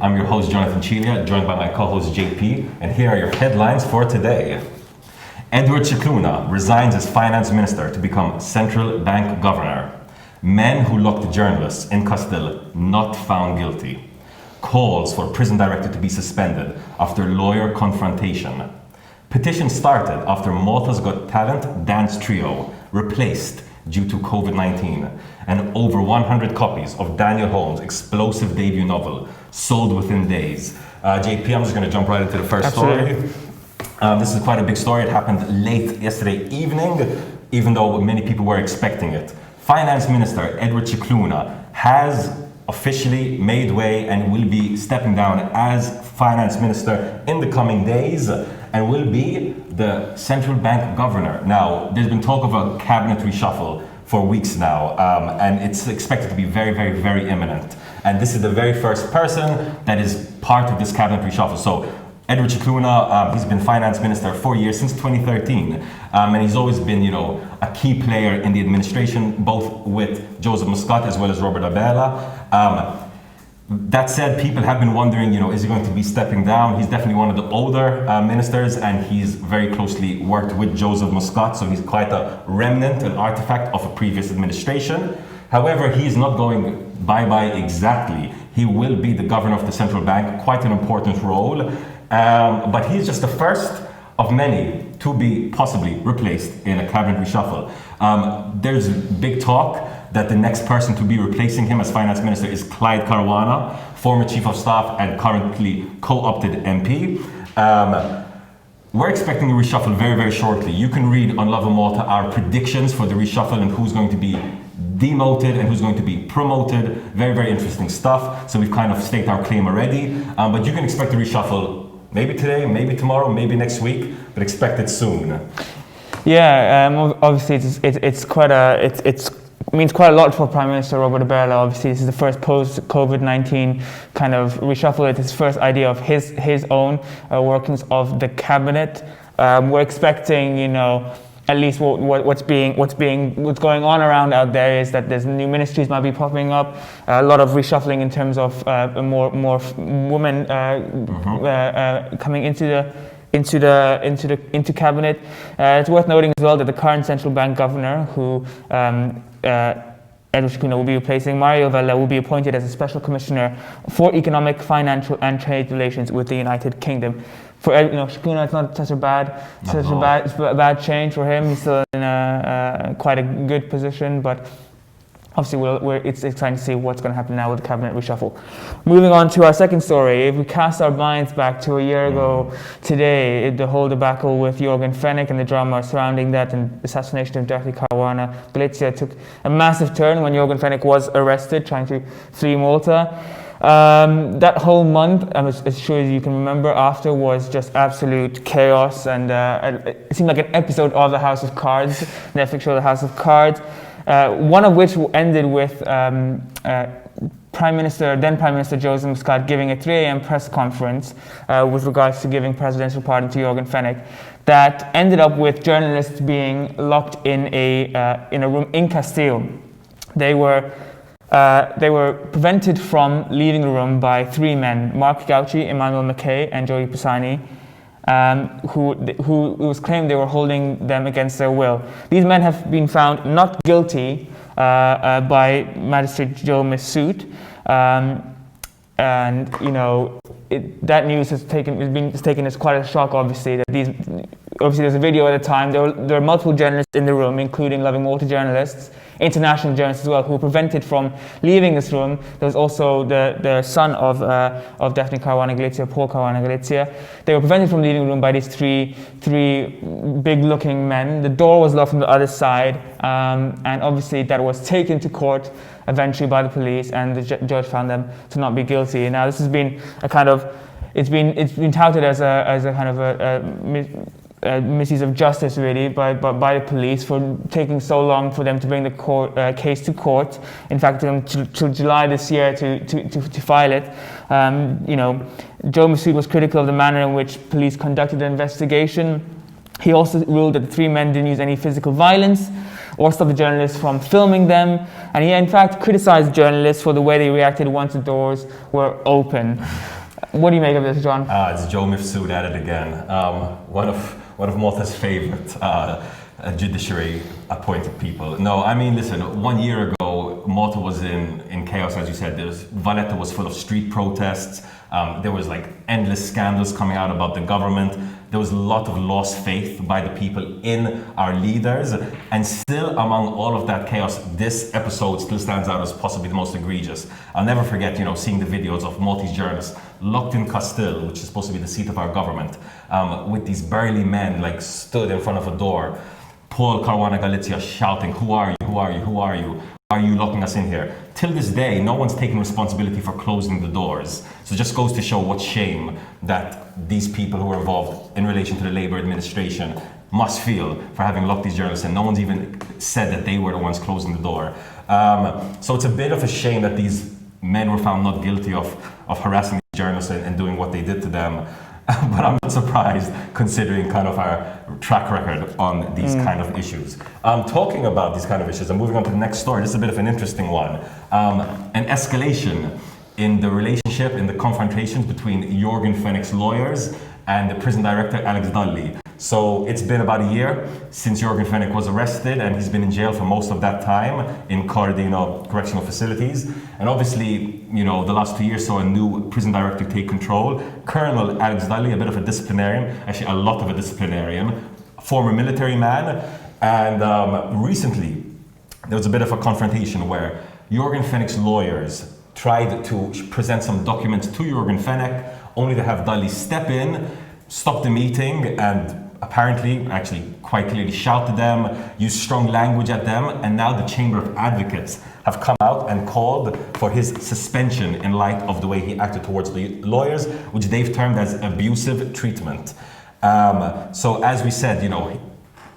I'm your host, Jonathan Cilia, joined by my co-host, JP, and here are your headlines for today. Edward Cicluna resigns as finance minister to become central bank governor. Men who locked journalists in Castile not found guilty. Calls for prison director to be suspended after lawyer confrontation. Petition started after Malta's Got Talent dance trio replaced due to COVID-19. And over 100 copies of Daniel Holmes' explosive debut novel sold within days. JP, I'm just going to jump right into the first story. This is quite a big story. It happened late yesterday evening, even though many people were expecting it. Finance Minister Edward Cicluna has officially made way and will be stepping down as finance minister in the coming days and will be the central bank governor. Now, there's been talk of a cabinet reshuffle for weeks now, and it's expected to be very, very, very imminent. And this is the very first person that is part of this cabinet reshuffle. So Edward Cicluna, he's been finance minister for years, since 2013, and he's always been, a key player in the administration, both with Joseph Muscat as well as Robert Abela. That said, people have been wondering, is he going to be stepping down? He's definitely one of the older ministers, and he's very closely worked with Joseph Muscat, so he's quite a remnant, an artifact of a previous administration. However, he's not going bye-bye exactly. He will be the governor of the central bank, quite an important role. But he's just the first of many to be possibly replaced in a cabinet reshuffle. There's big talk that the next person to be replacing him as finance minister is Clyde Caruana, former chief of staff and currently co-opted MP. We're expecting a reshuffle very, very shortly. You can read on Lovin Malta our predictions for the reshuffle and who's going to be demoted and who's going to be promoted. Very, very interesting stuff. So we've kind of staked our claim already. But you can expect a reshuffle maybe today, maybe tomorrow, maybe next week, but expect it soon. Yeah, obviously it means quite a lot for Prime Minister Robert Abela. Obviously, this is the first post-COVID-19 kind of reshuffle. It's his first idea of his own workings of the cabinet. We're expecting, at least what's going on around out there is that there's new ministries might be popping up, a lot of reshuffling in terms of more women coming into cabinet. It's worth noting as well that the current central bank governor, who Edward Cicluna will be replacing, Mario Vella, will be appointed as a special commissioner for economic, financial, and trade relations with the United Kingdom. For Cicluna, it's not such a bad change for him. He's still in quite a good position, but obviously it's exciting to see what's going to happen now with the cabinet reshuffle. Moving on to our second story, if we cast our minds back to a year ago today, the whole debacle with Jorgen Fenech and the drama surrounding that and assassination of Daphne Caruana Galizia took a massive turn when Jorgen Fenech was arrested trying to flee Malta. That whole month, as sure as you can remember, after was just absolute chaos, and it seemed like an episode of The House of Cards, Netflix show The House of Cards. One of which ended with then Prime Minister Joseph Muscat giving a 3 a.m. press conference with regards to giving presidential pardon to Jorgen Fenech, that ended up with journalists being locked in a room in Castile. They were prevented from leaving the room by 3 men: Mark Gauci, Emmanuel Mackay, and Joey Pisani. Who it was claimed they were holding them against their will. These men have been found not guilty by Magistrate Joe Massoud, and that news has been taken as quite a shock. Obviously, there's a video at the time. There were multiple journalists in the room, including Lovin Malta journalists, international journalists as well, who were prevented from leaving this room. There was also the son of Daphne Caruana Galizia, Paul Caruana Galizia. They were prevented from leaving the room by these three big-looking men. The door was locked from the other side, and obviously that was taken to court eventually by the police, and the judge found them to not be guilty. Now, this has been it's been touted as a kind of a misuse of justice, really, by the police for taking so long for them to bring the case to court. In fact, till July this year to file it. Joe Massoud was critical of the manner in which police conducted the investigation. He also ruled that the 3 men didn't use any physical violence or stop the journalists from filming them. And he, in fact, criticized journalists for the way they reacted once the doors were open. What do you make of this, John? It's Joe Mifsud at it again. One of Malta's favorite judiciary appointed people. No, I mean, listen, 1 year ago, Malta was in chaos, as you said. Valletta was full of street protests. There was like endless scandals coming out about the government. There was a lot of lost faith by the people in our leaders. And still, among all of that chaos, this episode still stands out as possibly the most egregious. I'll never forget, seeing the videos of Maltese journalists locked in Castile, which is supposed to be the seat of our government, with these burly men like stood in front of a door. Paul Caruana Galizia shouting, "Who are you? Who are you? Who are you? Are you locking us in here?" Till this day, no one's taken responsibility for closing the doors. So it just goes to show what shame that these people who were involved in relation to the Labour administration must feel for having locked these journalists in. No one's even said that they were the ones closing the door. So it's a bit of a shame that these men were found not guilty of harassing journalists and doing what they did to them. But I'm not surprised considering kind of our track record on these kind of issues. Talking about these kind of issues, I'm moving on to the next story. This is a bit of an interesting one. An escalation in the relationship, in the confrontations between Jorgen Fennick's lawyers and the prison director, Alex Dully. So it's been about a year since Jorgen Fennick was arrested, and he's been in jail for most of that time in Cordino correctional facilities. And obviously, the last 2 years saw a new prison director take control. Colonel Alex Dully, a bit of a disciplinarian, actually a lot of a disciplinarian, former military man. And recently, there was a bit of a confrontation where Jorgen Fennick's lawyers tried to present some documents to Jorgen Fennick, only to have Dully step in, stop the meeting, and apparently, actually quite clearly shout at them, use strong language at them, and now the Chamber of Advocates have come out and called for his suspension in light of the way he acted towards the lawyers, which they've termed as abusive treatment. So as we said,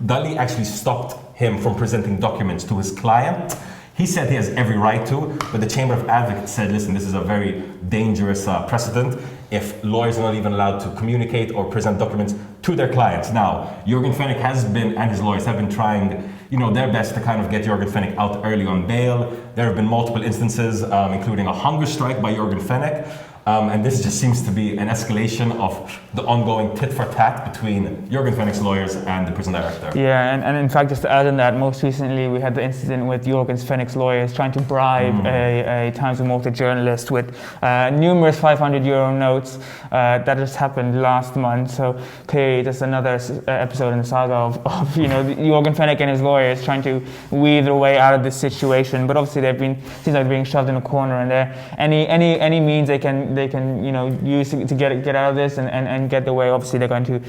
Dully actually stopped him from presenting documents to his client. He said he has every right to, but the Chamber of Advocates said, listen, this is a very dangerous precedent if lawyers are not even allowed to communicate or present documents to their clients. Now, Jorgen Fennick has been, and his lawyers have been trying, their best to kind of get Jorgen Fennick out early on bail. There have been multiple instances, including a hunger strike by Jorgen Fennick. And this just seems to be an escalation of the ongoing tit for tat between Jorgen Fennick's lawyers and the prison director. Yeah, and in fact, just to add on that, most recently we had the incident with Jorgen Fennick's lawyers trying to bribe a Times of Malta journalist with numerous €500 notes. That just happened last month. So clearly, there's another episode in the saga of Jorgen Fennick and his lawyers trying to weave their way out of this situation. But obviously, seems like they're being shoved in a corner, and any means they can use to get out of this and get the way, obviously they're going to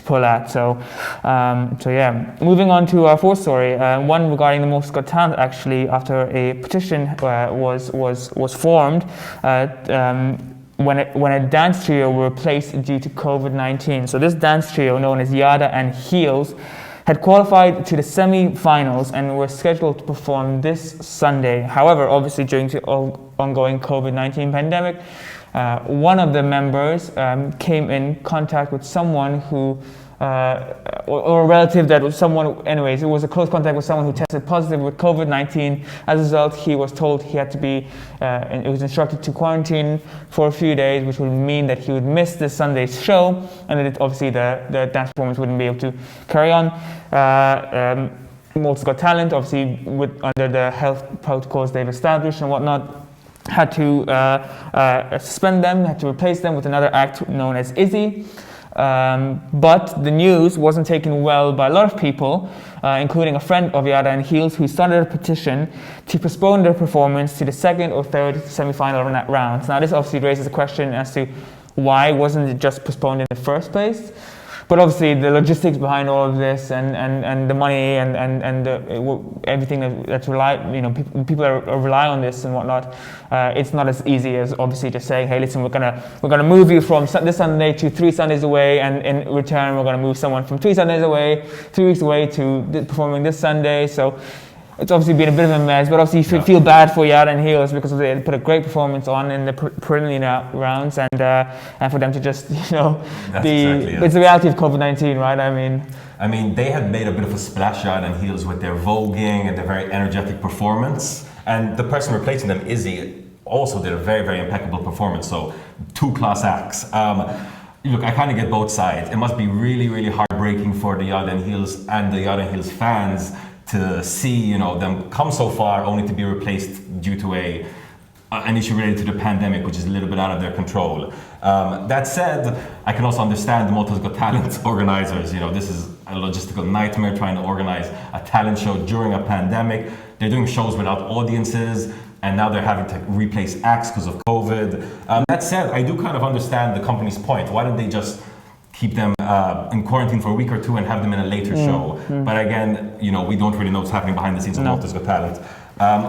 pull at. So yeah, moving on to our fourth story, one regarding the Malta's Got Talent. Actually, after a petition was formed when a dance trio were replaced due to COVID-19. So this dance trio, known as Yada and Heels, had qualified to the semi-finals and were scheduled to perform this Sunday. However, obviously during the ongoing COVID-19 pandemic, one of the members came in contact with someone who, or a relative that was someone, anyways, it was a close contact with someone who tested positive with COVID-19. As a result, he was told he had to be, it was instructed to quarantine for a few days, which would mean that he would miss this Sunday's show, and that obviously the dance performance wouldn't be able to carry on. Malta's Got Talent, obviously under the health protocols they've established and whatnot, had to suspend them, had to replace them with another act known as Izzy. But the news wasn't taken well by a lot of people, including a friend of Yada and Heels, who started a petition to postpone their performance to the second or third semi-final rounds. Now, this obviously raises a question as to why wasn't it just postponed in the first place? But obviously, the logistics behind all of this and the money and everything that's people rely on this and whatnot, it's not as easy as obviously just saying, hey, listen, we're gonna move you from this Sunday to 3 Sundays away, and in return we're gonna move someone from 3 Sundays away, 3 weeks away to performing this Sunday. So it's obviously been a bit of a mess, but obviously you feel bad for Yada and Heels because they put a great performance on in the preliminary rounds, and for them to just, it's the reality of COVID-19, right? I mean, they had made a bit of a splash, Yada and Heels, with their voguing and their very energetic performance, and the person replacing them, Izzy, also did a very, very impeccable performance. So 2 class acts. Look, I kind of get both sides. It must be really, really heartbreaking for the Yard and Heels and the Yard and Heels fans to see, you know, them come so far only to be replaced due to an issue related to the pandemic, which is a little bit out of their control. That said, I can also understand the Malta's Got Talent organizers. You know, this is a logistical nightmare trying to organize a talent show during a pandemic. They're doing shows without audiences, and now they're having to replace acts because of COVID. That said, I do kind of understand the company's point. Why don't they just keep them in quarantine for a week or two and have them in a later show? But again, you know, we don't really know what's happening behind the scenes of Malta's Got Talent.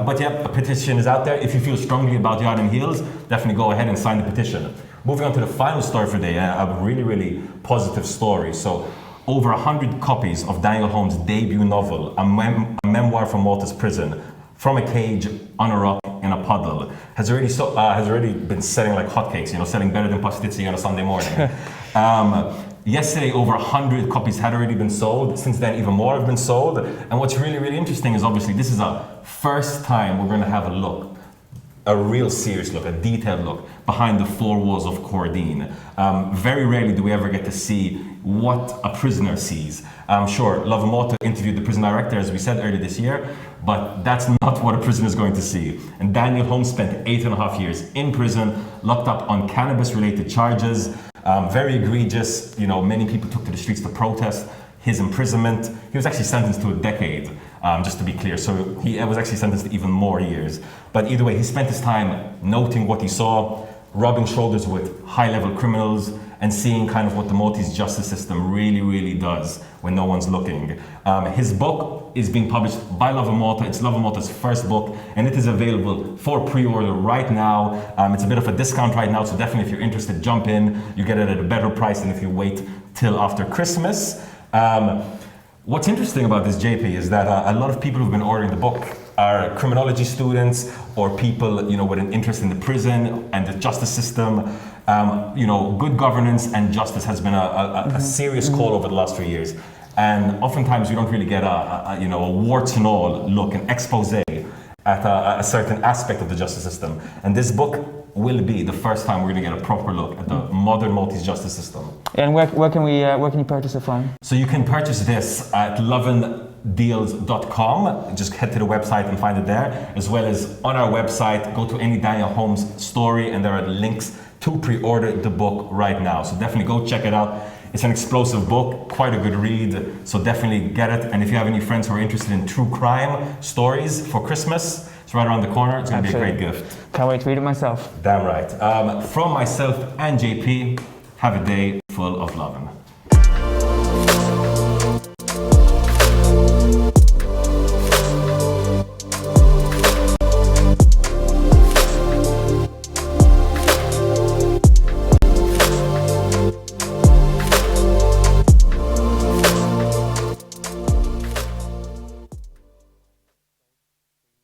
But yeah, a petition is out there. If you feel strongly about Yard and Heels, definitely go ahead and sign the petition. Moving on to the final story for the day, a really, really positive story. So, over 100 copies of Daniel Holmes' debut novel, a memoir from Malta's prison, From a Cage on a Rock in a Puddle, has already been selling like hotcakes. You know, selling better than pastizzi on a Sunday morning. Yesterday, over 100 copies had already been sold. Since then, even more have been sold. And what's really, really interesting is obviously this is a first time we're going to have a real serious look, a detailed look behind the 4 walls of Cordine. Very rarely do we ever get to see what a prisoner sees. Sure, Lovin Malta interviewed the prison director, as we said earlier this year, but that's not what a prisoner is going to see. And Daniel Holmes spent 8.5 years in prison, locked up on cannabis-related charges. Very egregious. You know, many people took to the streets to protest his imprisonment. He was actually sentenced to a decade, just to be clear. So he was actually sentenced to even more years. But either way, he spent his time noting what he saw, rubbing shoulders with high-level criminals, and seeing kind of what the Maltese justice system really, really does when no one's looking. His book is being published by Lovin Malta. It's Lovin Malta's first book, and it is available for pre-order right now. It's a bit of a discount right now, so definitely if you're interested, jump in. You get it at a better price than if you wait till after Christmas. What's interesting about this, JP, is that a lot of people who've been ordering the book are criminology students or people, you know, with an interest in the prison and the justice system. You know, good governance and justice has been a serious call over the last 3 years. And oftentimes we don't really get a warts and all look, an expose at a certain aspect of the justice system. And this book will be the first time we're going to get a proper look at the modern Maltese justice system. And where can you purchase it from? So you can purchase this at lovindeals.com. Just head to the website and find it there, as well as on our website. Go to any Daniel Holmes story, and there are links to pre-order the book right now. So definitely go check it out. It's an explosive book, quite a good read, so definitely get it. And if you have any friends who are interested in true crime stories for Christmas, it's right around the corner. It's going to be a great gift. Can't wait to read it myself. Damn right. From myself and JP, have a day full of lovin'.